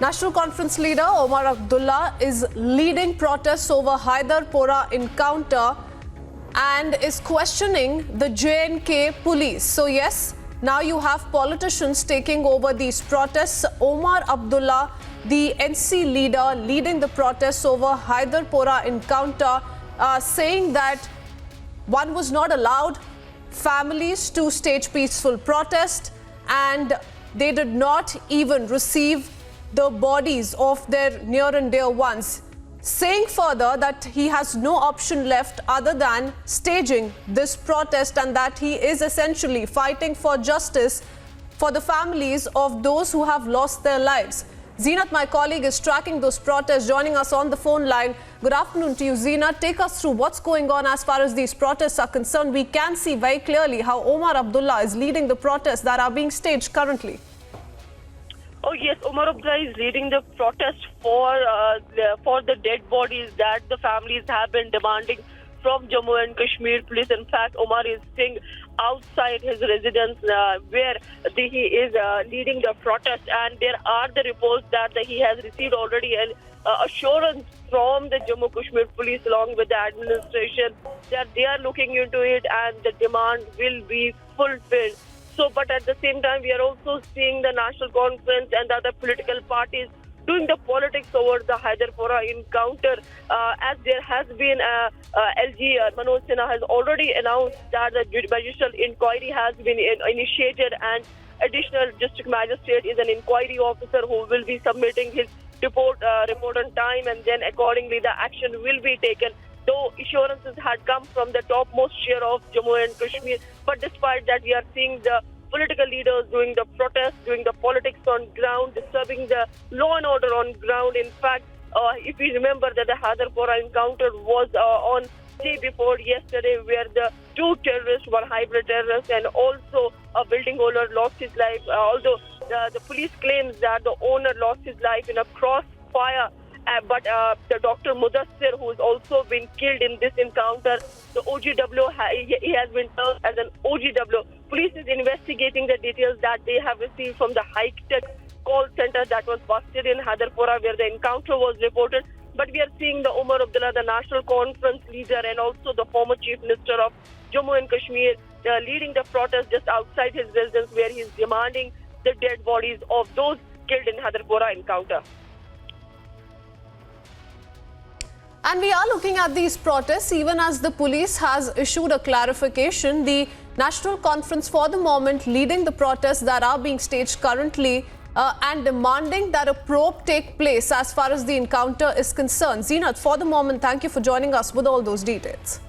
National Conference leader Omar Abdullah is leading protests over Hyderpora encounter and is questioning the J&K police. So yes, now you have politicians taking over these protests. Omar Abdullah, the NC leader leading the protests over Hyderpora encounter, saying that one was not allowed families to stage peaceful protest and they did not even receive the bodies of their near and dear ones, saying further that he has no option left other than staging this protest and that he is essentially fighting for justice for the families of those who have lost their lives. Zeenat, my colleague, is tracking those protests, joining us on the phone line. Good afternoon to you, Zeenat. Take us through what's going on as far as these protests are concerned. We can see very clearly how Omar Abdullah is leading the protests that are being staged currently. Oh yes, Omar Abdullah is leading the protest for the dead bodies that the families have been demanding from Jammu and Kashmir police. In fact, Omar is staying outside his residence where he is leading the protest, and there are the reports that he has received already an assurance from the Jammu Kashmir police along with the administration that they are looking into it and the demand will be fulfilled. So, but at the same time, we are also seeing the National Conference and the other political parties doing the politics over the Hyderpora encounter, as there has been LG Manoj Sinha has already announced that the judicial inquiry has been initiated, and additional district magistrate is an inquiry officer who will be submitting his report on time, and then accordingly the action will be taken. Though assurances had come from the topmost chair of Jammu and Kashmir, but despite that, we are seeing the political leaders doing the protests, doing the politics on ground, disturbing the law and order on ground. In fact, if we remember that the Hyderpora encounter was on day before yesterday, where the two terrorists, one hybrid terrorist and also a building owner, lost his life. Although the police claims that the owner lost his life in a crossfire. But the Dr. Mudassir, who has also been killed in this encounter, the OGW, he has been termed as an OGW. Police is investigating the details that they have received from the high-tech call center that was busted in Hyderpora, where the encounter was reported. But we are seeing the Omar Abdullah, the National Conference leader, and also the former Chief Minister of Jammu and Kashmir, leading the protest just outside his residence, where he is demanding the dead bodies of those killed in Hyderpora encounter. And we are looking at these protests even as the police has issued a clarification. The National Conference for the moment leading the protests that are being staged currently and demanding that a probe take place as far as the encounter is concerned. Zeenat, for the moment, thank you for joining us with all those details.